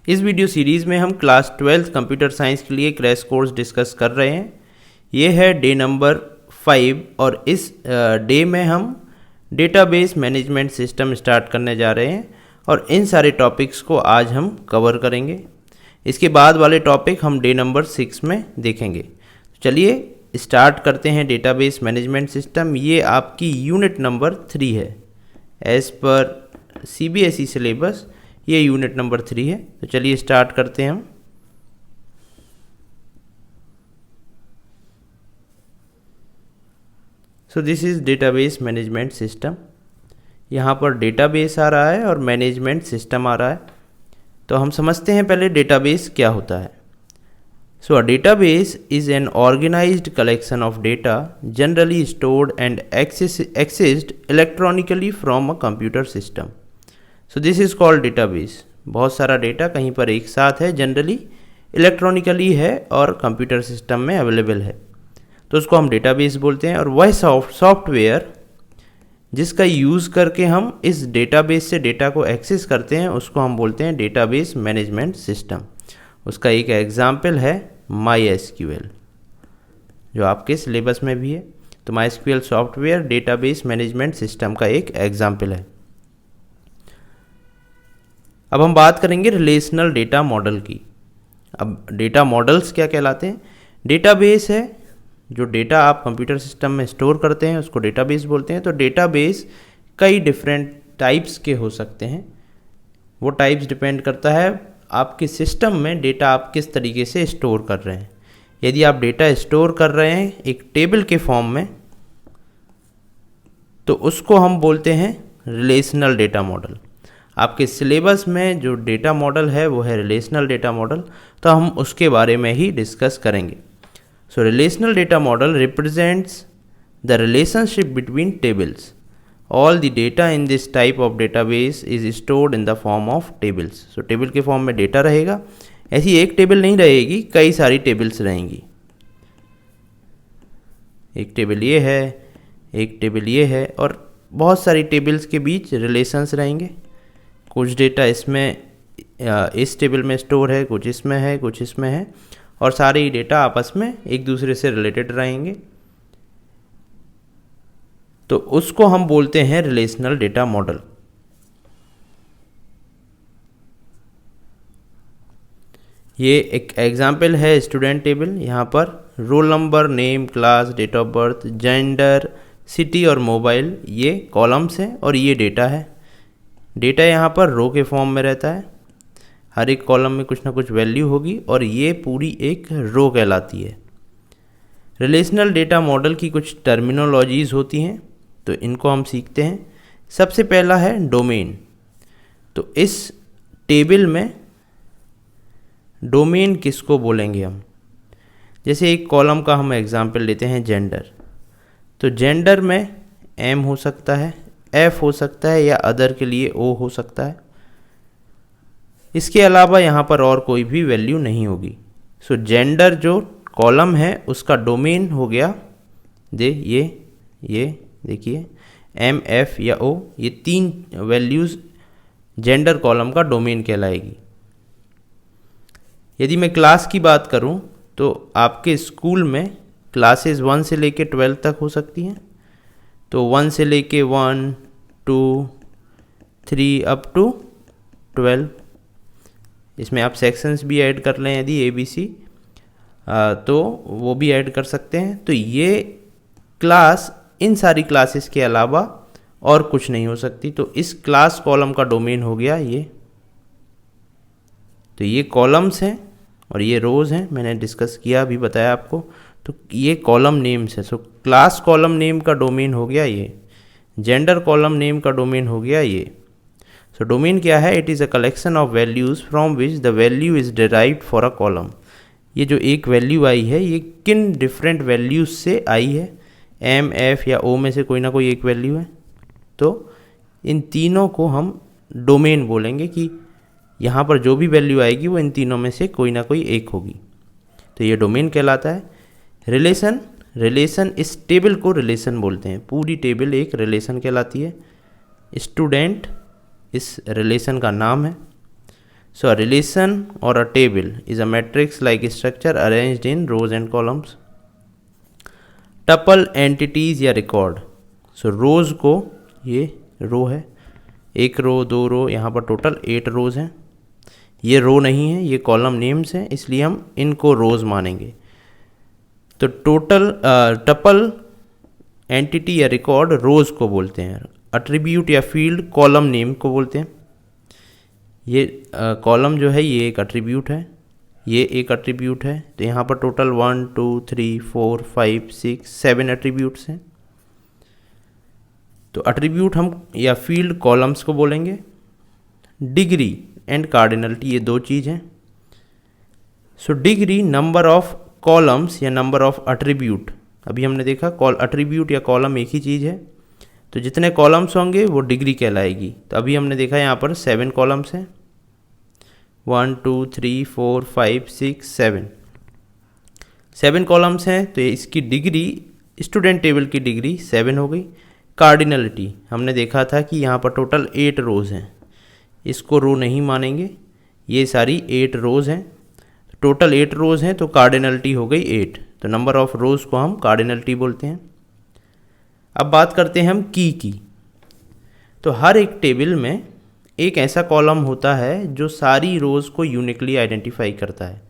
इस video series में हम क्लास 12 कंप्यूटर साइंस के लिए क्रैश कोर्स डिस्कस कर रहे हैं। ये है डे नंबर 5 और इस डे में हम डेटाबेस मैनेजमेंट सिस्टम स्टार्ट करने जा रहे हैं और इन सारे टॉपिक्स को आज हम कवर करेंगे। इसके बाद वाले टॉपिक हम डे नंबर 6 में देखेंगे। चलिए स्टार्ट करते हैं डेटाबेस मैनेजमेंट सिस्टम। ये आपकी यूनिट नंबर 3 है। एज़ पर CBSE सिलेबस ये यूनिट नंबर 3 है। तो चलिए स्टार्ट करते हैं हम। सो this is database management system. यहाँ पर डेटाबेस आ रहा है और मैनेजमेंट सिस्टम आ रहा है। तो हम समझते हैं पहले डेटाबेस क्या होता है। So a database is an organized collection of data generally stored and accessed electronically from a computer system. So this is called database. बहुत सारा डेटा कहीं पर एक साथ है, जनरली इलेक्ट्रॉनिकली है और कंप्यूटर सिस्टम में अवेलेबल है, तो उसको हम डेटाबेस बोलते हैं। और वह सॉफ्टवेयर जिसका यूज़ करके हम इस डेटाबेस से डेटा को एक्सेस करते हैं उसको हम बोलते हैं डेटाबेस मैनेजमेंट सिस्टम। उसका एक एग्जाम्पल है MySQL, जो आपके सिलेबस में भी है। तो MySQL software database management system का एक एग्जाम्पल है। अब हम बात करेंगे रिलेशनल डेटा मॉडल की। अब डेटा मॉडल्स क्या कहलाते हैं? डेटाबेस है जो डेटा आप कंप्यूटर सिस्टम में स्टोर करते हैं उसको डेटाबेस बोलते हैं। तो डेटाबेस कई डिफरेंट टाइप्स के हो सकते हैं। वो टाइप्स डिपेंड करता है आपके सिस्टम में डेटा आप किस तरीके से स्टोर कर रहे हैं। यदि आप डेटा स्टोर कर रहे हैं एक टेबल के फॉर्म में तो उसको हम बोलते हैं रिलेशनल डेटा मॉडल। आपके सिलेबस में जो डेटा मॉडल है वो है रिलेशनल डेटा मॉडल, तो हम उसके बारे में ही डिस्कस करेंगे। So relational data model represents the relationship between tables. All the data in this type of database is stored in the form of tables. So table के फॉर्म में data रहेगा। ऐसी एक टेबल नहीं रहेगी, कई सारी टेबल्स रहेंगी। एक टेबल ये है, एक टेबल ये है और बहुत सारी टेबल्स के बीच रिलेशंस रहेंगे। कुछ डेटा इसमें इस टेबल में स्टोर है, कुछ इसमें है, कुछ इसमें है और सारे ही डेटा आपस में एक दूसरे से रिलेटेड रहेंगे। तो उसको हम बोलते हैं रिलेशनल डेटा मॉडल। ये एक एग्जाम्पल है स्टूडेंट टेबल। यहाँ पर roll number, name, class, date of birth, gender, city और मोबाइल ये कॉलम्स हैं और ये डेटा है। डेटा यहाँ पर रो के फॉर्म में रहता है। हर एक कॉलम में कुछ ना कुछ वैल्यू होगी और ये पूरी एक रो कहलाती है। रिलेशनल डेटा मॉडल की कुछ टर्मिनोलॉजीज़ होती हैं, तो इनको हम सीखते हैं। सबसे पहला है डोमेन। तो इस टेबल में डोमेन किसको बोलेंगे हम? जैसे एक कॉलम का हम एग्जांपल लेते हैं जेंडर। तो जेंडर में M हो सकता है, F हो सकता है या अदर के लिए O हो सकता है। इसके अलावा यहाँ पर और कोई भी वैल्यू नहीं होगी। सो जेंडर जो कॉलम है उसका डोमेन हो गया ये देखिए M, F या O, ये 3 वैल्यूज़ जेंडर कॉलम का डोमेन कहलाएगी। यदि मैं क्लास की बात करूँ तो आपके स्कूल में क्लासेस 1 से लेके 12 तक हो सकती हैं। तो 1 से लेके 1, 2, 3 अप टू 12। इसमें आप सेक्शंस भी ऐड कर लें यदि ABC, तो वो भी ऐड कर सकते हैं। तो ये क्लास इन सारी क्लासेस के अलावा और कुछ नहीं हो सकती। तो इस क्लास कॉलम का डोमेन हो गया ये। तो ये कॉलम्स हैं और ये रोज़ हैं, मैंने डिस्कस किया, अभी बताया आपको। तो ये कॉलम नेम्स है। सो क्लास कॉलम नेम का डोमेन हो गया ये, जेंडर कॉलम नेम का डोमेन हो गया ये। सो डोमेन क्या है? It is a collection of values from which the value is derived for a column. ये जो एक वैल्यू आई है ये किन डिफरेंट वैल्यूज़ से आई है? M, F या O में से कोई ना कोई एक वैल्यू है। तो इन तीनों को हम डोमेन बोलेंगे कि यहाँ पर जो भी वैल्यू आएगी वो इन तीनों में से कोई ना कोई एक होगी। तो ये डोमेन कहलाता है। रिलेशन इस टेबल को रिलेशन बोलते हैं। पूरी टेबल एक रिलेशन कहलाती है। स्टूडेंट इस रिलेशन का नाम है। So a relation or a table is a matrix-like structure arranged in rows and columns. Tuple entities या record. So rows को, ये रो है, एक रो, दो रो, यहाँ पर टोटल 8 रोज हैं. ये रो नहीं है, ये कॉलम नेम्स हैं, इसलिए हम इनको रोज मानेंगे. तो टोटल टपल एंटिटी या रिकॉर्ड रोज को बोलते हैं. एट्रीब्यूट या फील्ड कॉलम नेम को बोलते हैं. ये कॉलम जो है ये एक एट्रीब्यूट है, ये एक एट्रीब्यूट है. तो यहाँ पर टोटल 1 2 3 4 5 6 7 एट्रीब्यूट्स हैं. तो एट्रीब्यूट हम या फील्ड कॉलम्स को बोलेंगे. डिग्री एंड कार्डिनलिटी ये दो चीज़ हैं. So degree number of columns या नंबर ऑफ एट्रीब्यूट. अभी हमने देखा एट्रीब्यूट या कॉलम एक ही चीज़ है, तो जितने कॉलम्स होंगे वो डिग्री कहलाएगी. तो अभी हमने देखा यहाँ पर 7 कॉलम्स हैं, 1 2 3 4 5 6 7 कॉलम्स हैं. तो इसकी डिग्री, स्टूडेंट टेबल की डिग्री 7 हो गई. कार्डिनलिटी हमने देखा था कि यहाँ पर टोटल 8 रोज़ हैं, इसको रो नहीं मानेंगे, ये सारी 8 रोज़ हैं. टोटल 8 रोज़ हैं तो कार्डिनलिटी हो गई 8. तो नंबर ऑफ रोज़ को हम कार्डिनलिटी बोलते हैं. अब बात करते हैं हम की. तो हर एक टेबल में एक ऐसा कॉलम होता है जो सारी रोज़ को यूनिकली आइडेंटिफाई करता है.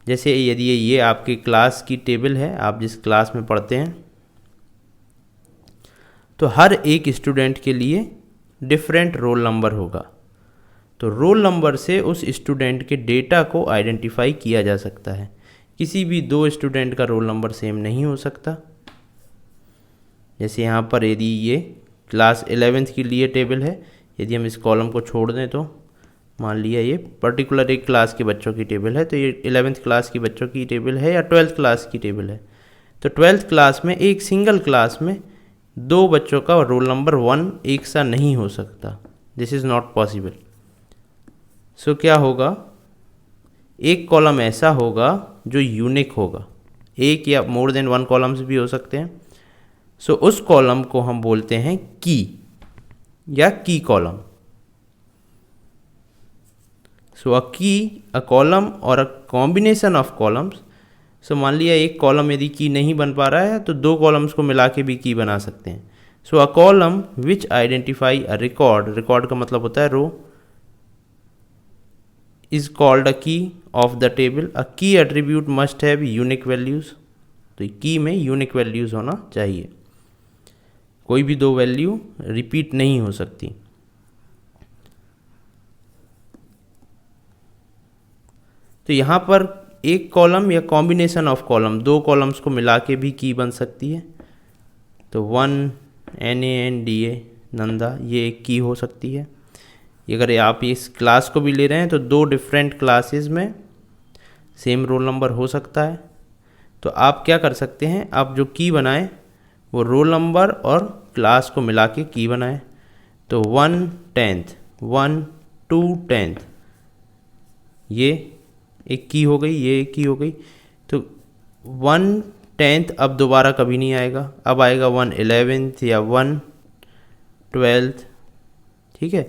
जैसे यदि ये आपके क्लास की टेबल है, आप जिस क्लास में पढ़ते हैं, तो हर एक स्टूडेंट के लिए डिफरेंट रोल नंबर होगा. तो रोल नंबर से उस स्टूडेंट के डेटा को आइडेंटिफाई किया जा सकता है. किसी भी दो स्टूडेंट का रोल नंबर सेम नहीं हो सकता. जैसे यहाँ पर यदि ये क्लास 11th के लिए टेबल है, यदि हम इस कॉलम को छोड़ दें तो मान लिया ये पर्टिकुलर एक क्लास के बच्चों की टेबल है, तो ये 11th क्लास की बच्चों की टेबल है या 12th क्लास की टेबल है. तो 12th क्लास में एक सिंगल क्लास में दो बच्चों का रोल नंबर 1 एक सा नहीं हो सकता. This is not possible. So क्या होगा, एक कॉलम ऐसा होगा जो यूनिक होगा. एक या मोर देन 1 कॉलम्स भी हो सकते हैं. सो उस कॉलम को हम बोलते हैं की या की कॉलम. सो अ की, अ कॉलम और अ कॉम्बिनेशन ऑफ कॉलम्स. सो मान लिया एक कॉलम यदि की नहीं बन पा रहा है तो दो कॉलम्स को मिला के भी की बना सकते हैं. So a column which identify a record, record का मतलब होता है रो, is called a key of the table. A key attribute must have unique values. तो की में यूनिक वैल्यूज़ होना चाहिए, कोई भी दो वैल्यू रिपीट नहीं हो सकती. तो यहाँ पर एक कॉलम या कॉम्बिनेशन ऑफ कॉलम, दो कॉलम्स को मिला के भी की बन सकती है. तो 1 NANDA नंदा, ये एक की हो सकती है. अगर आप इस क्लास को भी ले रहे हैं तो दो डिफरेंट क्लासेस में सेम रोल नंबर हो सकता है. तो आप क्या कर सकते हैं, आप जो की बनाएं वो रोल नंबर और क्लास को मिला के की बनाएं. तो 1/10, 1 2/10 ये एक की हो गई, ये एक की हो गई. तो 1/10 अब दोबारा कभी नहीं आएगा, अब आएगा 1/11 या 1/12. ठीक है,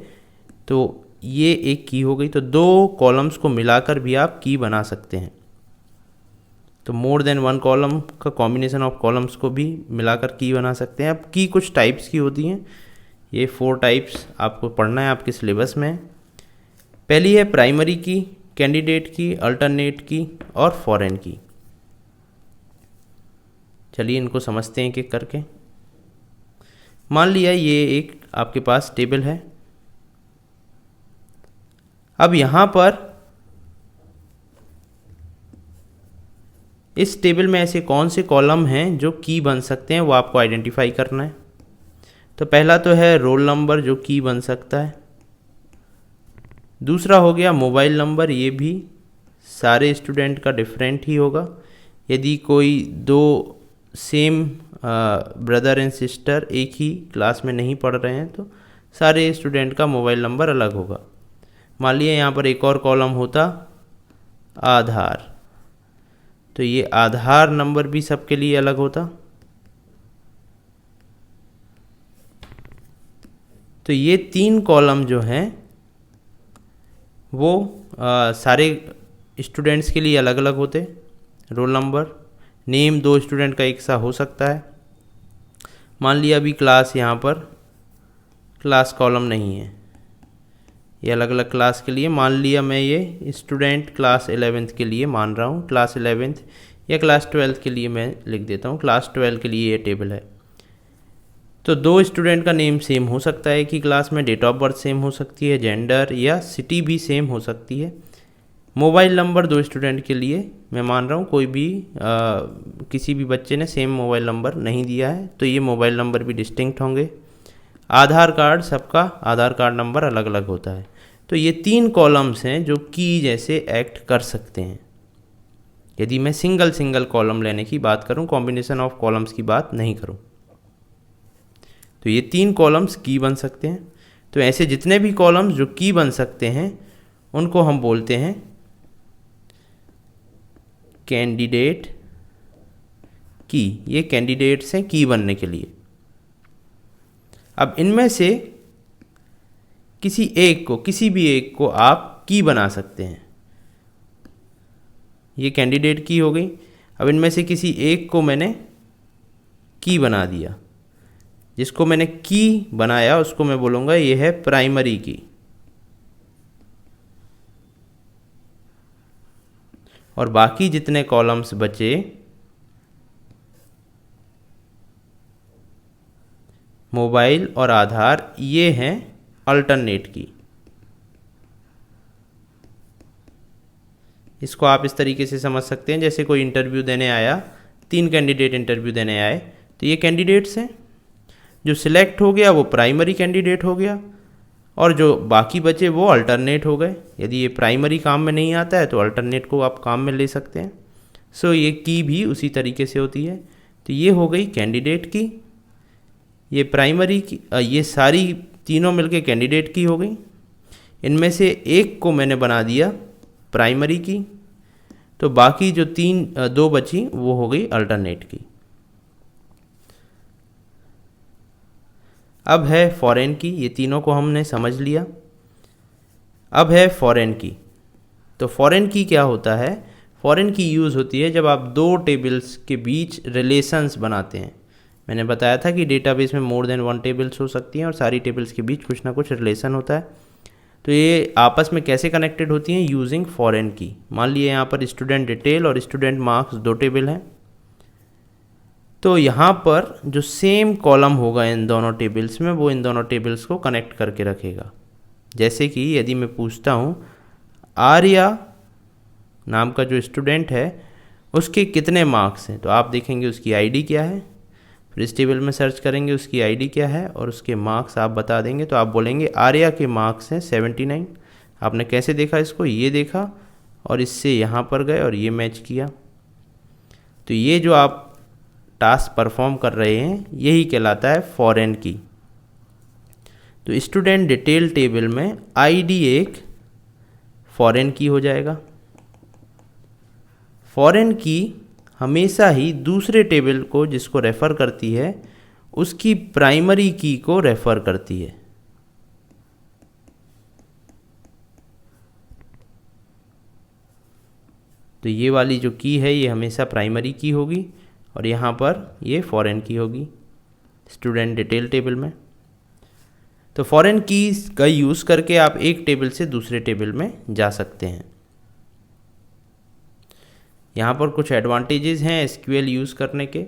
तो ये एक की हो गई. तो दो कॉलम्स को मिलाकर भी आप की बना सकते हैं. तो मोर देन 1 कॉलम का कॉम्बिनेशन ऑफ कॉलम्स को भी मिलाकर की बना सकते हैं. अब की कुछ टाइप्स की होती हैं, ये 4 टाइप्स आपको पढ़ना है, आपके सिलेबस में. पहली है प्राइमरी की, कैंडिडेट की, अल्टरनेट की और फॉरेन की. चलिए इनको समझते हैं एक एक करके. मान लिया ये एक आपके पास टेबल है. अब यहाँ पर इस टेबल में ऐसे कौन से कॉलम हैं जो की बन सकते हैं, वो आपको आइडेंटिफाई करना है. तो पहला तो है रोल नंबर जो की बन सकता है. दूसरा हो गया मोबाइल नंबर, ये भी सारे स्टूडेंट का डिफरेंट ही होगा. यदि कोई दो सेम ब्रदर एंड सिस्टर एक ही क्लास में नहीं पढ़ रहे हैं तो सारे स्टूडेंट का मोबाइल नंबर अलग होगा. मान लिया यहाँ पर एक और कॉलम होता आधार, तो ये आधार नंबर भी सबके लिए अलग होता. तो ये 3 कॉलम जो हैं वो सारे स्टूडेंट्स के लिए अलग अलग होते। रोल नंबर, नेम दो स्टूडेंट का एक सा हो सकता है। मान लिया अभी क्लास, यहाँ पर क्लास कॉलम नहीं है, ये अलग अलग क्लास के लिए। मान लिया मैं ये स्टूडेंट क्लास 11th के लिए मान रहा हूँ, क्लास 11th या क्लास 12th के लिए मैं लिख देता हूँ, क्लास 12 के लिए ये टेबल है। तो दो स्टूडेंट का नेम सेम हो सकता है कि क्लास में, डेट ऑफ बर्थ सेम हो सकती है, जेंडर या सिटी भी सेम हो सकती है। मोबाइल नंबर दो स्टूडेंट के लिए मैं मान रहा हूँ, कोई भी किसी भी बच्चे ने सेम मोबाइल नंबर नहीं दिया है, तो ये मोबाइल नंबर भी डिस्टिंक्ट होंगे। आधार कार्ड, सबका आधार कार्ड नंबर अलग अलग होता है। तो ये 3 कॉलम्स हैं जो की जैसे एक्ट कर सकते हैं। यदि मैं सिंगल कॉलम लेने की बात करूं, कॉम्बिनेशन ऑफ कॉलम्स की बात नहीं करूं, तो ये 3 कॉलम्स की बन सकते हैं। तो ऐसे जितने भी कॉलम्स जो की बन सकते हैं उनको हम बोलते हैं कैंडिडेट की। ये कैंडिडेट्स हैं की बनने के लिए। अब इनमें से किसी भी एक को आप की बना सकते हैं। ये कैंडिडेट की हो गई। अब इनमें से किसी एक को मैंने की बना दिया। जिसको मैंने की बनाया उसको मैं बोलूँगा ये है प्राइमरी की। और बाकी जितने कॉलम्स बचे मोबाइल और आधार, ये हैं अल्टरनेट की। इसको आप इस तरीके से समझ सकते हैं, जैसे कोई इंटरव्यू देने आया, 3 कैंडिडेट इंटरव्यू देने आए, तो ये कैंडिडेट्स हैं। जो सिलेक्ट हो गया वो प्राइमरी कैंडिडेट हो गया, और जो बाकी बचे वो अल्टरनेट हो गए। यदि ये प्राइमरी काम में नहीं आता है तो अल्टरनेट को आप काम में ले सकते हैं। सो ये की भी उसी तरीके से होती है। तो ये हो गई कैंडिडेट की, ये प्राइमरी की, ये सारी तीनों मिलके कैंडिडेट की हो गई। इनमें से एक को मैंने बना दिया प्राइमरी की, तो बाकी जो 2 बची वो हो गई अल्टरनेट की। अब है फॉरेन की, ये तीनों को हमने समझ लिया। अब है फॉरेन की। तो फॉरेन की क्या होता है? फॉरेन की यूज़ होती है जब आप 2 टेबल्स के बीच रिलेशंस बनाते हैं। मैंने बताया था कि डेटाबेस में मोर देन 1 टेबल्स हो सकती हैं और सारी टेबल्स के बीच कुछ ना कुछ रिलेशन होता है। तो ये आपस में कैसे कनेक्टेड होती हैं? यूजिंग फॉरेन की। मान लिए यहाँ पर स्टूडेंट डिटेल और स्टूडेंट मार्क्स 2 टेबल हैं, तो यहाँ पर जो सेम कॉलम होगा इन दोनों टेबल्स में, वो इन दोनों टेबल्स को कनेक्ट करके रखेगा। जैसे कि यदि मैं पूछता हूँ आर्या नाम का जो स्टूडेंट है उसके कितने मार्क्स हैं, तो आप देखेंगे उसकी आईडी क्या है, फिर इस टेबल में सर्च करेंगे उसकी आईडी क्या है और उसके मार्क्स आप बता देंगे। तो आप बोलेंगे आर्या के मार्क्स हैं 79। आपने कैसे देखा इसको? ये देखा और इससे यहाँ पर गए और ये मैच किया। तो ये जो आप टास्क परफॉर्म कर रहे हैं यही कहलाता है फॉरेन की। तो स्टूडेंट डिटेल टेबल में आईडी एक फॉरेन की हो जाएगा। फॉरेन की हमेशा ही दूसरे टेबल को जिसको रेफ़र करती है उसकी प्राइमरी की को रेफ़र करती है। तो ये वाली जो की है ये हमेशा प्राइमरी की होगी और यहाँ पर ये फॉरेन की होगी स्टूडेंट डिटेल टेबल में। तो फॉरेन कीज़ का यूज़ करके आप एक टेबल से दूसरे टेबल में जा सकते हैं। यहाँ पर कुछ एडवांटेजेस हैं एसक्यूएल यूज़ करने के।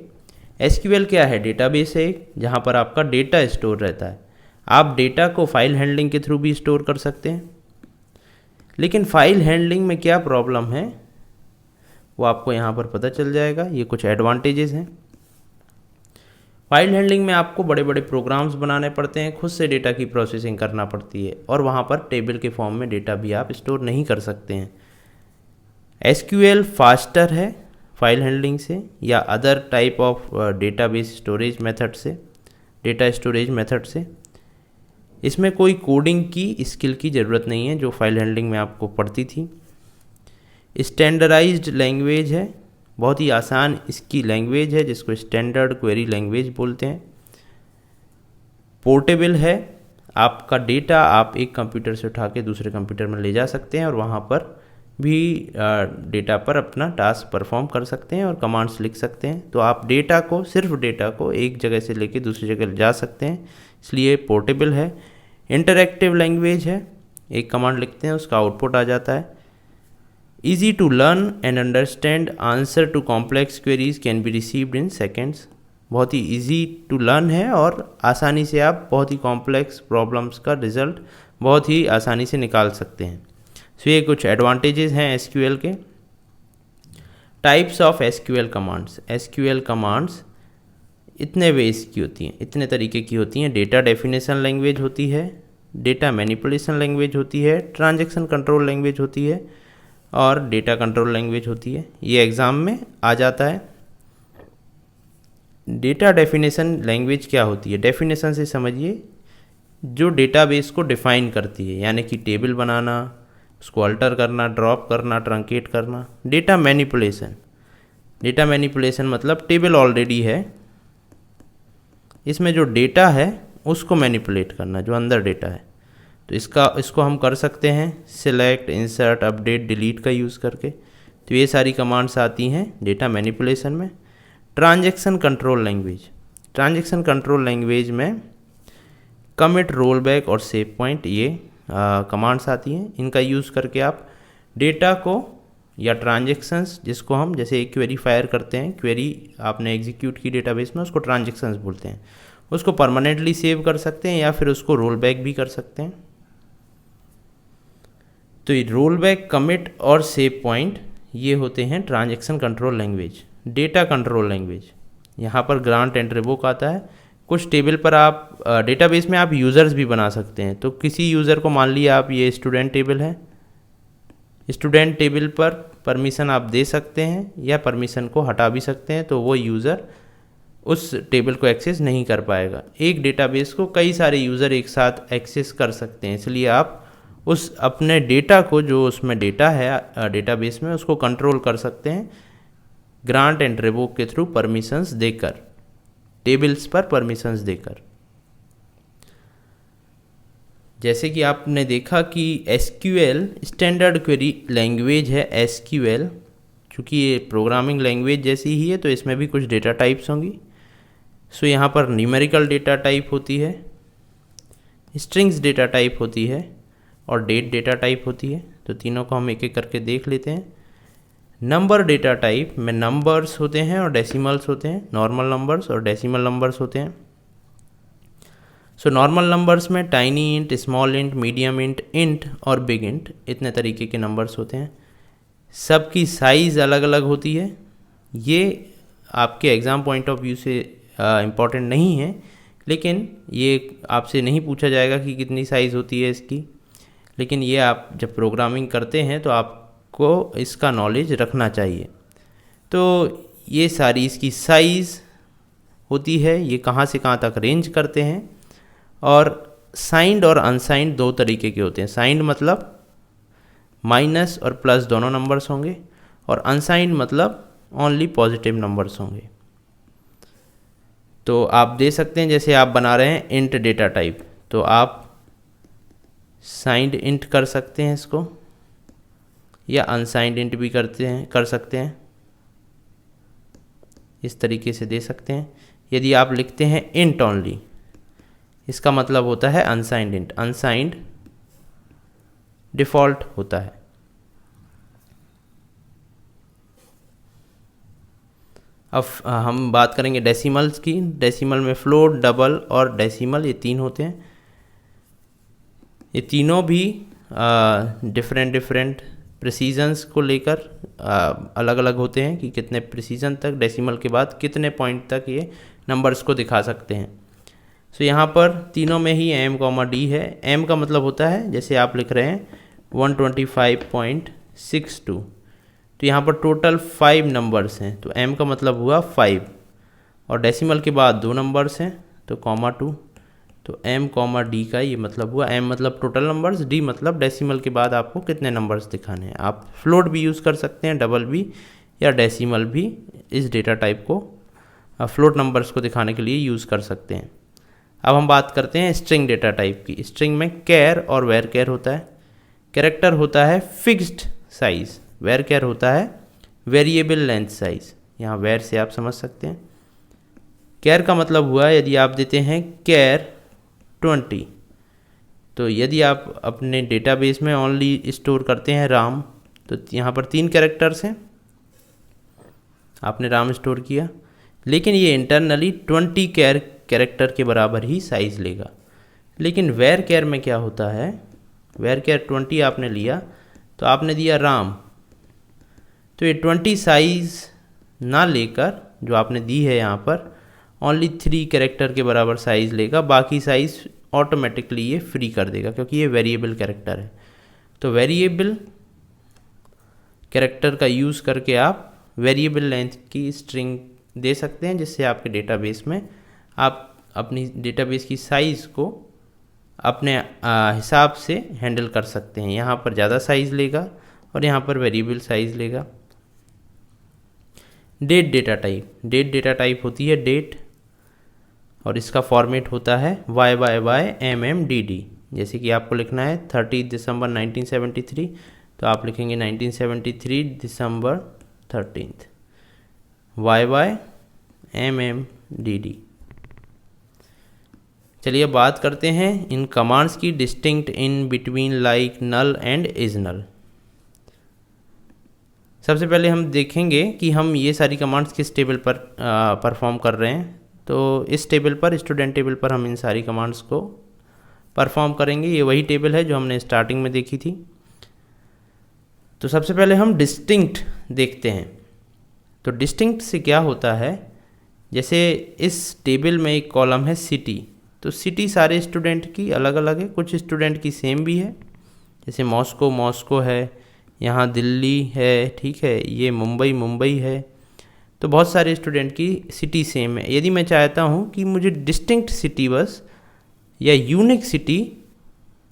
एसक्यूएल क्या है? डेटाबेस है एक, जहाँ पर आपका डेटा स्टोर रहता है। आप डेटा को फाइल हैंडलिंग के थ्रू भी स्टोर कर सकते हैं, लेकिन फाइल हैंडलिंग में क्या प्रॉब्लम है वो आपको यहाँ पर पता चल जाएगा। ये कुछ एडवांटेजेस हैं। फाइल हैंडलिंग में आपको बड़े बड़े प्रोग्राम्स बनाने पड़ते हैं, खुद से डेटा की प्रोसेसिंग करना पड़ती है और वहाँ पर टेबल के फॉर्म में डेटा भी आप स्टोर नहीं कर सकते हैं। एसक्यूएल फास्टर है फाइल हैंडलिंग से या other type of database storage method से, डेटा स्टोरेज मेथड से। इसमें कोई कोडिंग की स्किल की ज़रूरत नहीं है जो फाइल हैंडलिंग में आपको पड़ती थी। स्टैंडर्डाइज्ड लैंग्वेज है, बहुत ही आसान इसकी लैंग्वेज है जिसको स्टैंडर्ड क्वेरी लैंग्वेज बोलते हैं। पोर्टेबल है, आपका डेटा आप एक कंप्यूटर से उठा के दूसरे कंप्यूटर में ले जा सकते हैं और वहाँ पर भी डेटा पर अपना टास्क परफॉर्म कर सकते हैं और कमांड्स लिख सकते हैं। तो आप सिर्फ डेटा को एक जगह से लेके दूसरी जगह ले जा सकते हैं, इसलिए पोर्टेबल है। इंटरैक्टिव लैंग्वेज है, एक कमांड लिखते हैं उसका आउटपुट आ जाता है। Easy to learn and understand answer to complex queries can be received in seconds. बहुत ही ईजी टू लर्न है और आसानी से आप बहुत ही कॉम्प्लेक्स प्रॉब्लम्स का रिजल्ट बहुत ही आसानी से निकाल सकते हैं। सो ये कुछ एडवांटेजेस हैं एसक्यूएल के। Types of SQL commands. SQL commands इतने वेज की होती हैं, इतने तरीके की होती हैं। डेटा डेफिनेशन लैंग्वेज होती है, डेटा मैनिपुलेशन लैंग्वेज होती है, ट्रांजैक्शन कंट्रोल लैंग्वेज होती है और डेटा कंट्रोल लैंग्वेज होती है। ये एग्ज़ाम में आ जाता है। डेटा डेफिनेशन लैंग्वेज क्या होती है? डेफिनेशन से समझिए जो डेटाबेस को डिफ़ाइन करती है, यानी कि टेबल बनाना, उसको अल्टर करना, ड्रॉप करना, ट्रंकेट करना। डेटा मैनिपुलेशन, डेटा मैनिपुलेशन मतलब टेबल ऑलरेडी है, इसमें जो डेटा है उसको मैनिपुलेट करना, जो अंदर डेटा है। तो इसको हम कर सकते हैं सिलेक्ट, इंसर्ट, अपडेट, डिलीट का यूज़ करके। तो ये सारी कमांड्स आती हैं डेटा मैनिपुलेशन में। Transaction control language. Transaction control language में कमिट, रोल बैक और सेव पॉइंट ये कमांड्स आती हैं। इनका यूज़ करके आप डेटा को या ट्रांजैक्शंस, जिसको हम जैसे एक क्वेरी फायर करते हैं, क्वेरी आपने एग्जीक्यूट की डेटाबेस में, उसको ट्रांजैक्शंस बोलते हैं, उसको परमानेंटली सेव कर सकते हैं या फिर उसको रोल बैक भी कर सकते हैं। तो ये रोल बैक, कमिट और सेव पॉइंट ये होते हैं transaction control language. Data control language, यहाँ पर ग्रांट एंड रिवोक आता है। कुछ टेबल पर आप डेटाबेस में आप यूज़र्स भी बना सकते हैं। तो किसी यूज़र को मान लिया आप, ये स्टूडेंट टेबल है, स्टूडेंट टेबल पर परमिशन आप दे सकते हैं या परमिशन को हटा भी सकते हैं, तो वो यूज़र उस टेबल को एक्सेस नहीं कर पाएगा। एक डेटाबेस को कई सारे यूज़र एक साथ एक्सेस कर सकते हैं, इसलिए आप उस अपने डेटा को, जो उसमें डेटा है डेटाबेस में, उसको कंट्रोल कर सकते हैं ग्रांट एंड रिवोक के थ्रू, परमिशंस देकर, टेबल्स पर परमिशंस देकर। जैसे कि आपने देखा कि एसक्यूएल स्टैंडर्ड क्वेरी लैंग्वेज है। एसक्यूएल चूँकि ये प्रोग्रामिंग लैंग्वेज जैसी ही है, तो इसमें भी कुछ डेटा टाइप्स होंगी। सो यहाँ पर न्यूमेरिकल डेटा टाइप होती है, स्ट्रिंग्स डेटा टाइप होती है और डेट डेटा टाइप होती है। तो तीनों को हम एक एक करके देख लेते हैं। नंबर डेटा टाइप में नंबर्स होते हैं और डेसिमल्स होते हैं, नॉर्मल नंबर्स और डेसिमल नंबर्स होते हैं। सो नॉर्मल नंबर्स में tiny int, small int, medium int और बिग इंट, इतने तरीके के नंबर्स होते हैं। सबकी साइज़ अलग अलग होती है। ये आपके एग्ज़ाम पॉइंट ऑफ व्यू से इम्पॉर्टेंट नहीं है, लेकिन ये आपसे नहीं पूछा जाएगा कि कितनी साइज़ होती है इसकी, लेकिन ये आप जब प्रोग्रामिंग करते हैं तो आपको इसका नॉलेज रखना चाहिए। तो ये सारी इसकी साइज़ होती है, ये कहाँ से कहाँ तक रेंज करते हैं। और साइंड और अनसाइंड दो तरीके के होते हैं। साइंड मतलब माइनस और प्लस दोनों नंबर्स होंगे, और अनसाइंड मतलब ओनली पॉजिटिव नंबर्स होंगे। तो आप दे सकते हैं, जैसे आप बना रहे हैं इंट डेटा टाइप, तो आप साइंड इंट कर सकते हैं इसको, या अनसाइंड इंट भी कर सकते हैं, इस तरीके से दे सकते हैं। यदि आप लिखते हैं इंट ओनली, इसका मतलब होता है अनसाइंड इंट। अनसाइंड डिफ़ॉल्ट होता है। अब हम बात करेंगे डेसिमल्स की। डेसिमल में फ्लोट, डबल और डेसिमल, ये तीन होते हैं। ये तीनों भी डिफरेंट प्रिसीजन्स को लेकर अलग अलग होते हैं कि कितने प्रिसीजन तक, डेसिमल के बाद कितने पॉइंट तक ये नंबर्स को दिखा सकते हैं। सो यहाँ पर तीनों में ही m, d है। m का मतलब होता है, जैसे आप लिख रहे हैं 125.62, तो यहाँ पर टोटल 5 नंबर्स हैं, तो m का मतलब हुआ 5, और डेसिमल के बाद 2 नंबर्स हैं तो (2), तो m, d का ये मतलब हुआ। m मतलब टोटल नंबर्स, d मतलब डेसिमल के बाद आपको कितने नंबर्स दिखाने हैं। आप फ्लोट भी यूज़ कर सकते हैं, डबल भी या डेसिमल भी, इस डेटा टाइप को फ्लोट नंबर्स को दिखाने के लिए यूज़ कर सकते हैं। अब हम बात करते हैं स्ट्रिंग डेटा टाइप की। स्ट्रिंग में कैर और वेर कैर होता है। कैरेक्टर होता है फिक्स्ड साइज, वेर कैर होता है वेरिएबल लेंथ साइज। यहाँ वेर से आप समझ सकते हैं। कैर का मतलब हुआ यदि आप देते हैं कैर 20, तो यदि आप अपने डेटाबेस में ओनली स्टोर करते हैं राम, तो यहाँ पर 3 कैरेक्टर्स हैं, आपने राम स्टोर किया, लेकिन ये इंटरनली 20 कैरेक्टर के बराबर ही साइज़ लेगा। लेकिन वेर कैर में क्या होता है, वेर कैर 20 आपने लिया तो आपने दिया राम, तो ये 20 साइज़ ना लेकर जो आपने दी है यहाँ पर ओनली 3 कैरेक्टर के बराबर साइज़ लेगा, बाकी साइज़ ऑटोमेटिकली ये फ्री कर देगा क्योंकि ये वेरिएबल कैरेक्टर है। तो वेरिएबल कैरेक्टर का यूज़ करके आप वेरिएबल लेंथ की स्ट्रिंग दे सकते हैं, जिससे आपके डेटाबेस में आप अपनी डेटाबेस की साइज़ को अपने हिसाब से हैंडल कर सकते हैं। यहाँ पर ज़्यादा साइज़ लेगा और यहाँ पर वेरिएबल साइज़ लेगा। Date data type, date data type होती है डेट, और इसका फॉर्मेट होता है YYYMMDD। जैसे कि आपको लिखना है 30 दिसंबर 1973, तो आप लिखेंगे 1973 दिसंबर 13, YYMMDD। चलिए बात करते हैं इन कमांड्स की, distinct, in, between, like, null and is null. सबसे पहले हम देखेंगे कि हम ये सारी कमांड्स किस टेबल पर परफॉर्म कर रहे हैं। तो इस टेबल पर, स्टूडेंट टेबल पर हम इन सारी कमांड्स को परफॉर्म करेंगे। ये वही टेबल है जो हमने स्टार्टिंग में देखी थी। तो सबसे पहले हम डिस्टिंक्ट देखते हैं। तो डिस्टिंक्ट से क्या होता है, जैसे इस टेबल में एक कॉलम है सिटी, तो सिटी सारे स्टूडेंट की अलग अलग है, कुछ स्टूडेंट की सेम भी है, जैसे मॉस्को है, यहाँ दिल्ली है, ठीक है, ये मुंबई है। तो बहुत सारे स्टूडेंट की सिटी सेम है। यदि मैं चाहता हूँ कि मुझे डिस्टिंक्ट सिटी बस या यूनिक सिटी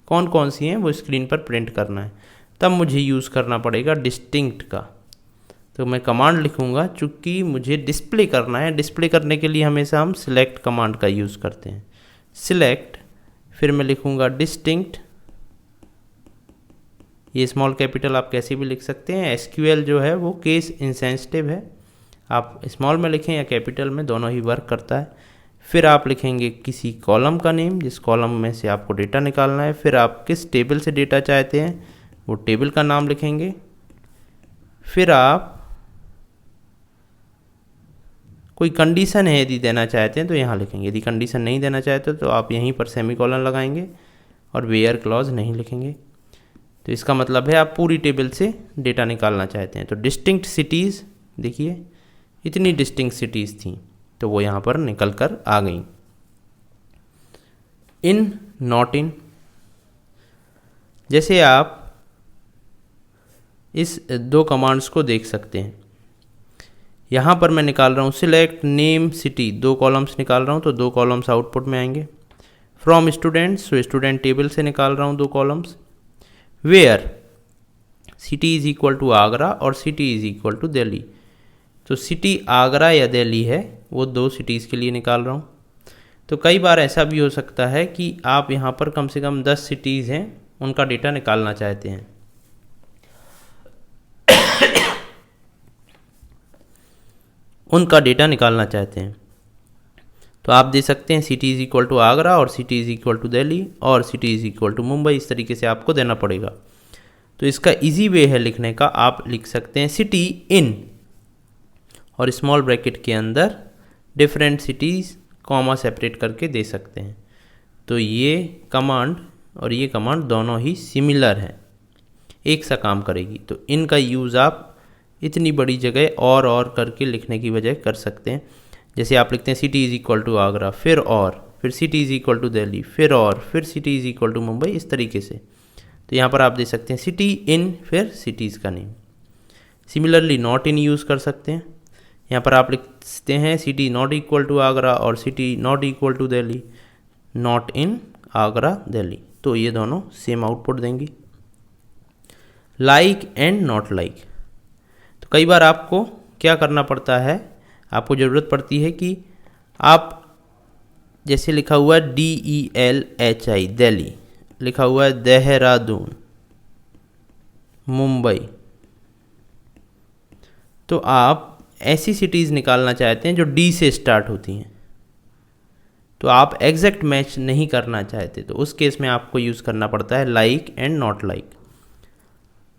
कौन कौन सी हैं वो स्क्रीन पर प्रिंट करना है, तब मुझे यूज़ करना पड़ेगा डिस्टिंक्ट का। तो मैं कमांड लिखूँगा, चूँकि मुझे डिस्प्ले करना है। डिस्प्ले करने के लिए हमेशा हम सिलेक्ट कमांड का यूज़ करते हैं। सिलेक्ट, फिर मैं लिखूँगा डिस्टिंक्ट, ये स्मॉल कैपिटल आप कैसे भी लिख सकते हैं। एसक्यूएल जो है वो केस इंसेंसिटिव है, आप स्मॉल में लिखें या कैपिटल में, दोनों ही वर्क करता है। फिर आप लिखेंगे किसी कॉलम का नेम, जिस कॉलम में से आपको डेटा निकालना है। फिर आप किस टेबल से डेटा चाहते हैं वो टेबल का नाम लिखेंगे। फिर आप कोई कंडीशन है यदि देना चाहते हैं तो यहाँ लिखेंगे, यदि कंडीशन नहीं देना चाहते तो आप यहीं पर सेमीकोलन लगाएंगे और वेयर क्लॉज नहीं लिखेंगे। तो इसका मतलब है आप पूरी टेबल से डेटा निकालना चाहते हैं। तो डिस्टिंक्ट सिटीज़, देखिए इतनी डिस्टिंक्ट सिटीज़ थी, तो वो यहाँ पर निकल कर आ गई। इन, नॉट इन, जैसे आप इस 2 कमांड्स को देख सकते हैं। यहाँ पर मैं निकाल रहा हूँ सिलेक्ट नेम सिटी, 2 कॉलम्स निकाल रहा हूँ, तो 2 कॉलम्स आउटपुट में आएंगे। फ्रॉम स्टूडेंट्स, तो स्टूडेंट टेबल से निकाल रहा हूँ 2 columns. Where, city is equal to Agra और city is equal to Delhi, तो सिटी आगरा या दिल्ली है, वो 2 सिटीज़ के लिए निकाल रहा हूँ। तो कई बार ऐसा भी हो सकता है कि आप यहाँ पर कम से कम 10 सिटीज़ हैं, उनका डेटा निकालना चाहते हैं। उनका डेटा निकालना चाहते हैं तो आप दे सकते हैं city is equal to Agra और city is equal to Delhi और city is equal to Mumbai. इस तरीके से आपको देना पड़ेगा। तो इसका इजी वे है लिखने का, आप लिख सकते हैं सिटी इन और स्मॉल ब्रैकेट के अंदर डिफरेंट सिटीज़ कॉमा सेपरेट करके दे सकते हैं। तो ये कमांड और ये कमांड दोनों ही सिमिलर हैं, एक सा काम करेगी। तो इनका यूज़ आप इतनी बड़ी जगह और करके लिखने की बजाय कर सकते हैं। जैसे आप लिखते हैं city is equal to Agra, फिर city is equal to Delhi, फिर city is equal to Mumbai, इस तरीके से। तो यहाँ पर आप दे सकते हैं सिटी इन, फिर सिटीज़ का name. Similarly not in use कर सकते हैं। यहाँ पर आप लिखते हैं city not equal to Agra और city not equal to Delhi, not in Agra Delhi, तो ये दोनों सेम आउटपुट देंगी। लाइक एंड नॉट लाइक, तो कई बार आपको क्या करना पड़ता है, आपको ज़रूरत पड़ती है कि आप जैसे लिखा हुआ है DELHI दिल्ली, लिखा हुआ है देहरादून, मुंबई, तो आप ऐसी सिटीज़ निकालना चाहते हैं जो डी से स्टार्ट होती हैं, तो आप एग्जैक्ट मैच नहीं करना चाहते, तो उस केस में आपको यूज़ करना पड़ता है लाइक एंड नॉट लाइक।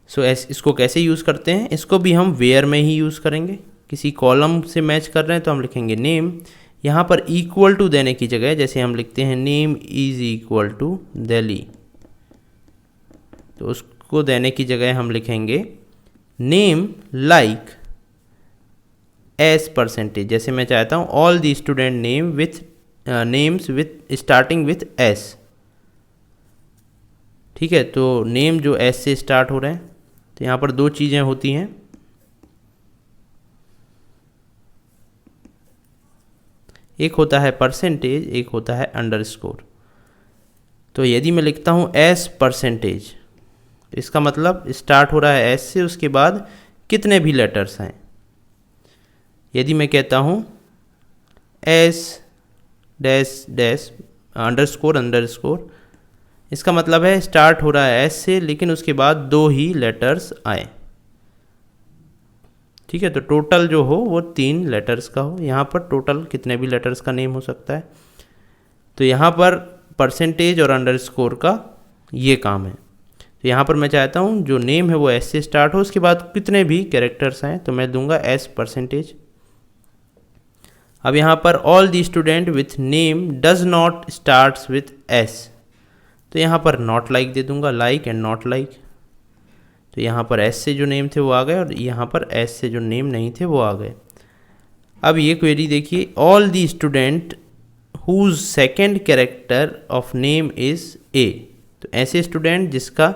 सो इसको कैसे यूज़ करते हैं, इसको भी हम वेयर में ही यूज़ करेंगे। किसी कॉलम से मैच कर रहे हैं तो हम लिखेंगे नेम, यहाँ पर इक्वल टू देने की जगह जैसे हम लिखते हैं name is equal to Delhi, तो उसको देने की जगह हम लिखेंगे नेम लाइक एस परसेंटेज। जैसे मैं चाहता हूँ all the student name with names with starting with S, ठीक है, तो नेम जो एस से स्टार्ट हो रहे हैं, तो यहाँ पर दो चीज़ें होती हैं, एक होता है परसेंटेज, एक होता है अंडरस्कोर। तो यदि मैं लिखता हूँ एस परसेंटेज, तो इसका मतलब स्टार्ट हो रहा है एस से, उसके बाद कितने भी लेटर्स हैं। यदि मैं कहता हूँ S dash dash underscore underscore, इसका मतलब है स्टार्ट हो रहा है एस से लेकिन उसके बाद दो ही लेटर्स आए, ठीक है, तो टोटल जो हो वो 3 लेटर्स का हो। यहाँ पर टोटल कितने भी लेटर्स का नेम हो सकता है, तो यहाँ पर परसेंटेज और अंडरस्कोर का ये काम है। तो यहाँ पर मैं चाहता हूँ जो नेम है वो एस से स्टार्ट हो, उसके बाद कितने भी कैरेक्टर्स हैं, तो मैं दूंगा एस परसेंटेज। अब यहाँ पर all the student with name does not starts with S, तो यहाँ पर नॉट लाइक दे दूंगा, लाइक एंड नॉट लाइक। तो यहाँ पर एस से जो नेम थे वो आ गए और यहाँ पर एस से जो नेम नहीं थे वो आ गए। अब ये क्वेरी देखिए, all the student whose second character of name is A, तो ऐसे स्टूडेंट जिसका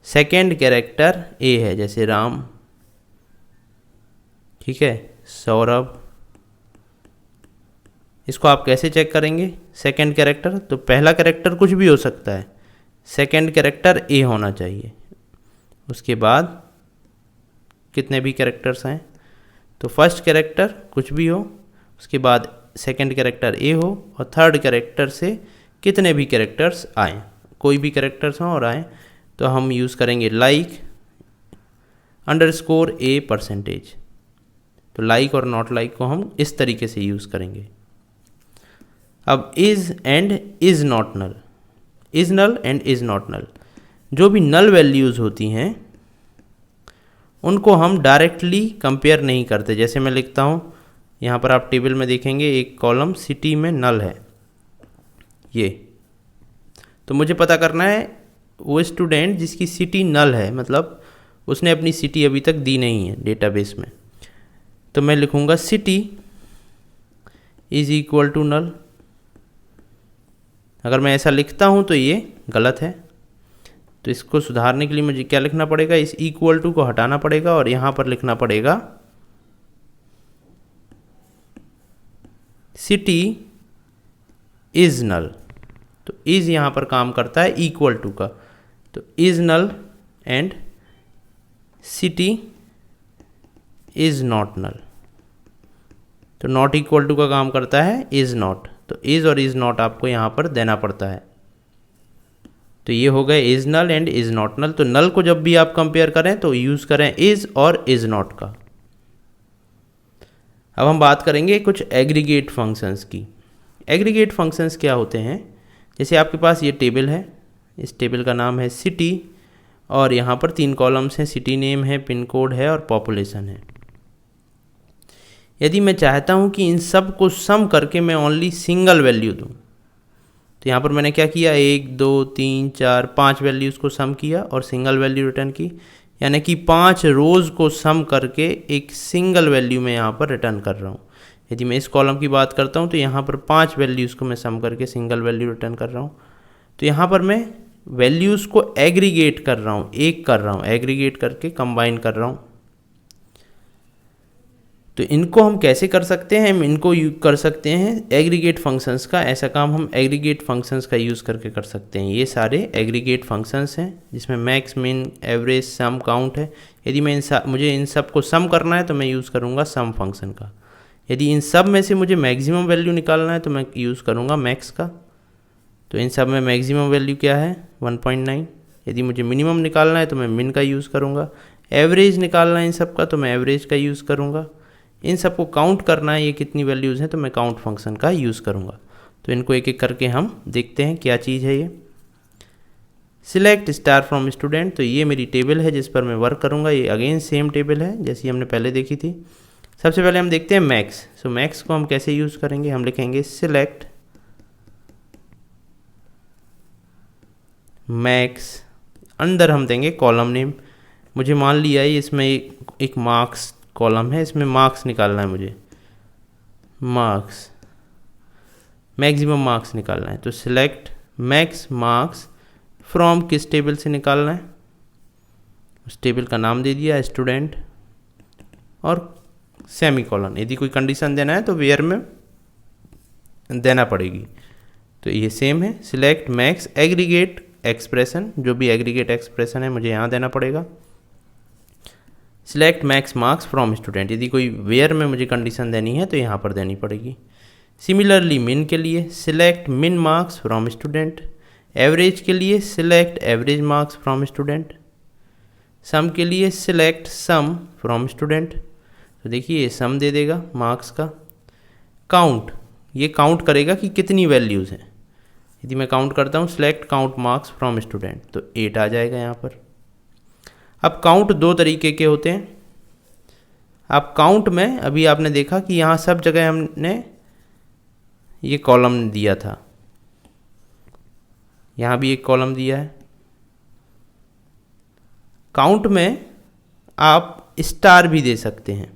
सेकेंड कैरेक्टर ए है, जैसे राम, ठीक है, सौरभ। इसको आप कैसे चेक करेंगे सेकेंड कैरेक्टर, तो पहला कैरेक्टर कुछ भी हो सकता है, सेकेंड कैरेक्टर ए होना चाहिए, उसके बाद कितने भी कैरेक्टर्स हैं, तो फर्स्ट कैरेक्टर कुछ भी हो, उसके बाद सेकेंड कैरेक्टर ए हो और थर्ड कैरेक्टर से कितने भी कैरेक्टर्स आएँ, कोई भी कैरेक्टर्स हों और आएँ, तो हम यूज़ करेंगे लाइक अंडरस्कोर ए परसेंटेज। तो लाइक और नॉट लाइक को हम इस तरीके से यूज़ करेंगे। अब is and is not null, is null and is not null, जो भी नल वैल्यूज़ होती हैं उनको हम डायरेक्टली कंपेयर नहीं करते। जैसे मैं लिखता हूँ, यहाँ पर आप टेबल में देखेंगे एक कॉलम सिटी में नल है ये, तो मुझे पता करना है वो स्टूडेंट जिसकी सिटी नल है, मतलब उसने अपनी सिटी अभी तक दी नहीं है डेटाबेस में, तो मैं लिखूँगा city is equal to null. अगर मैं ऐसा लिखता हूँ तो ये गलत है, तो इसको सुधारने के लिए मुझे क्या लिखना पड़ेगा, इस इक्वल टू को हटाना पड़ेगा और यहाँ पर लिखना पड़ेगा सिटी इज़ नल। तो इज़ यहाँ पर काम करता है इक्वल टू का, तो is null and city is not null. तो नॉट इक्वल टू का काम करता है इज़ नॉट, तो इज़ और इज़ नॉट आपको यहाँ पर देना पड़ता है। तो ये हो गए is null and is not null. तो नल को जब भी आप कंपेयर करें तो यूज़ करें इज़ और इज़ नॉट का। अब हम बात करेंगे कुछ एग्रीगेट फंक्शंस की। एग्रीगेट फंक्शंस क्या होते हैं, जैसे आपके पास ये टेबल है, इस टेबल का नाम है सिटी और यहाँ पर 3 कॉलम्स हैं, सिटी नेम है, पिन कोड है और पॉपुलेशन है। यदि मैं चाहता हूँ कि इन सब को सम करके मैं ओनली सिंगल वैल्यू दूँ, तो यहाँ पर मैंने क्या किया, 1 2 3 4 5 वैल्यूज़ को सम किया और सिंगल वैल्यू रिटर्न की, यानी कि 5 रोज़ को सम करके एक सिंगल वैल्यू में यहाँ पर रिटर्न कर रहा हूँ। यदि मैं इस कॉलम की बात करता हूँ तो यहाँ पर 5 वैल्यूज़ को मैं सम करके सिंगल वैल्यू रिटर्न कर रहा हूँ। तो यहाँ पर मैं वैल्यूज़ को एग्रीगेट कर रहा हूँ, एक कर रहा हूँ, एग्रीगेट करके कंबाइन कर रहा हूँ। तो इनको हम कैसे कर सकते हैं, हम इनको कर सकते हैं एग्रीगेट फंक्शंस का। ऐसा काम हम एग्रीगेट फंक्शंस का यूज़ करके कर सकते हैं। ये सारे एग्रीगेट फंक्शंस हैं जिसमें मैक्स, मिन, एवरेज, सम, काउंट है। यदि मैं मुझे इन सब को सम करना है तो मैं यूज़ करूँगा सम फंक्शन का। यदि इन सब में से मुझे मैक्सिमम वैल्यू निकालना है तो मैं यूज़ करूँगा मैक्स का। तो इन सब में मैक्सिमम वैल्यू क्या है 1.9। यदि मुझे मिनिमम निकालना है तो मैं मिन का यूज़ करूँगा। एवरेज निकालना है इन सब का तो मैं एवरेज का यूज़ करूँगा। इन सबको काउंट करना है ये कितनी वैल्यूज़ हैं तो मैं काउंट फंक्शन का यूज़ करूँगा। तो इनको एक एक करके हम देखते हैं क्या चीज़ है ये। सिलेक्ट स्टार फ्रॉम स्टूडेंट, तो ये मेरी टेबल है जिस पर मैं वर्क करूँगा। ये अगेन सेम टेबल है जैसी हमने पहले देखी थी। सबसे पहले हम देखते हैं मैक्स। सो मैक्स को हम कैसे यूज़ करेंगे, हम लिखेंगे सिलेक्ट मैक्स, अंदर हम देंगे कॉलम नेम। मुझे मान लिया है इसमें एक मार्क्स कॉलम है, इसमें मार्क्स निकालना है मुझे, मार्क्स मैक्सिमम मार्क्स निकालना है। तो सिलेक्ट मैक्स मार्क्स फ्रॉम किस टेबल से निकालना है, उस टेबल का नाम दे दिया स्टूडेंट और सेमी कॉलन। यदि कोई कंडीशन देना है तो वेयर में देना पड़ेगी। तो ये सेम है। सिलेक्ट मैक्स एग्रीगेट एक्सप्रेशन, जो भी एग्रीगेट एक्सप्रेशन है मुझे यहाँ देना पड़ेगा। Select max marks from student, यदि कोई वेयर में मुझे कंडीशन देनी है तो यहाँ पर देनी पड़ेगी। सिमिलरली मिन के लिए सिलेक्ट मिन मार्क्स फ्रॉम स्टूडेंट, एवरेज के लिए select average marks from student, sum के लिए सिलेक्ट सम फ्रॉम स्टूडेंट। तो देखिए ये सम दे देगा मार्क्स का। काउंट, ये काउंट करेगा कि कितनी वैल्यूज़ हैं। यदि मैं काउंट करता हूँ select count marks from student तो 8 आ जाएगा यहाँ पर। अब काउंट दो तरीके के होते हैं। अब काउंट में अभी आपने देखा कि यहाँ सब जगह हमने ये कॉलम दिया था, यहाँ भी एक कॉलम दिया है। काउंट में आप स्टार भी दे सकते हैं।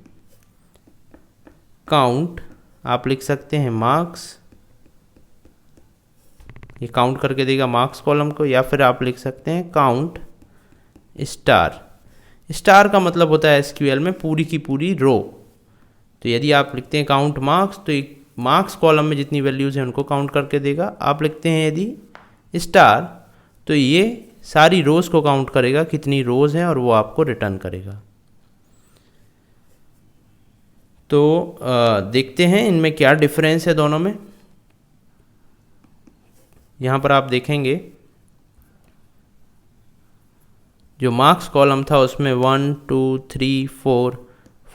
काउंट आप लिख सकते हैं मार्क्स, ये काउंट करके देगा मार्क्स कॉलम को, या फिर आप लिख सकते हैं काउंट स्टार। स्टार का मतलब होता है एसक्यूएल में पूरी की पूरी रो। तो यदि आप लिखते हैं काउंट मार्क्स तो एक मार्क्स कॉलम में जितनी वैल्यूज़ हैं उनको काउंट करके देगा। आप लिखते हैं यदि स्टार तो ये सारी रोज़ को काउंट करेगा कितनी रोज़ हैं और वो आपको रिटर्न करेगा। तो देखते हैं इनमें क्या डिफरेंस है दोनों में। यहाँ पर आप देखेंगे जो मार्क्स कॉलम था उसमें 1 2 3 4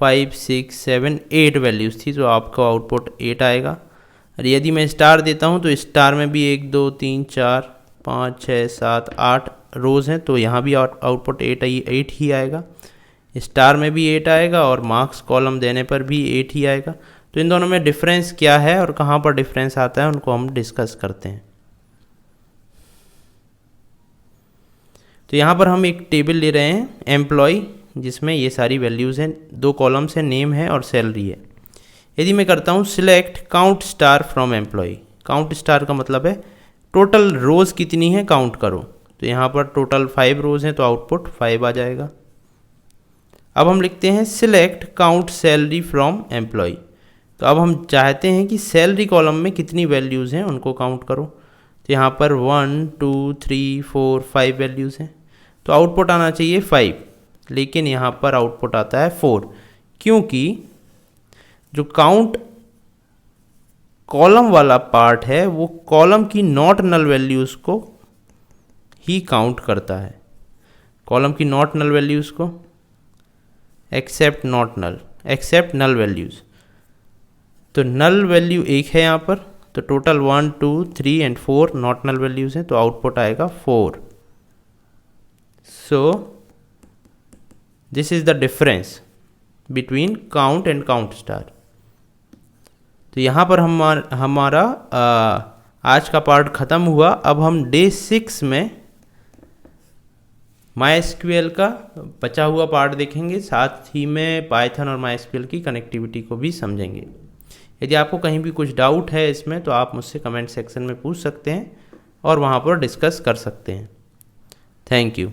5 6 7 8 वैल्यूज़ थी, तो आपका आउटपुट 8 आएगा। और यदि मैं स्टार देता हूँ तो स्टार में भी 1 2 3 4 5 6 7 8 रोज़ हैं, तो यहाँ भी आउटपुट 8 ही आएगा। स्टार में भी 8 आएगा और मार्क्स कॉलम देने पर भी 8 ही आएगा। तो इन दोनों में डिफरेंस क्या है और कहाँ पर डिफरेंस आता है उनको हम डिस्कस करते हैं। तो यहाँ पर हम एक टेबल ले रहे हैं एम्प्लॉय, जिसमें ये सारी वैल्यूज़ हैं, 2 कॉलम्स हैं, नेम है और सैलरी है। यदि मैं करता हूँ select count star from employ, count star का मतलब है टोटल रोज़ कितनी है काउंट करो। तो यहाँ पर टोटल 5 रोज़ हैं तो आउटपुट 5 आ जाएगा। अब हम लिखते हैं select count salary from employ, तो अब हम चाहते हैं कि सैलरी कॉलम में कितनी वैल्यूज़ हैं उनको काउंट करो। तो यहाँ पर 1 2 3 4 5 वैल्यूज़ हैं, तो आउटपुट आना चाहिए 5, लेकिन यहाँ पर आउटपुट आता है 4, क्योंकि जो काउंट कॉलम वाला पार्ट है वो कॉलम की नॉट नल वैल्यूज़ को ही काउंट करता है। कॉलम की नॉट नल वैल्यूज़ को except not null, except null values. तो नल वैल्यू 1 है यहाँ पर, तो total 1 2 3 and 4 not null values हैं, तो आउटपुट आएगा 4। So this is the difference between count and count star. तो यहाँ पर हमारा आज का पार्ट ख़त्म हुआ। अब हम डे 6 में MySQL का बचा हुआ पार्ट देखेंगे, साथ ही में पाइथन और MySQL की कनेक्टिविटी को भी समझेंगे। यदि आपको कहीं भी कुछ डाउट है इसमें तो आप मुझसे कमेंट सेक्शन में पूछ सकते हैं और वहाँ पर डिस्कस कर सकते हैं। Thank you.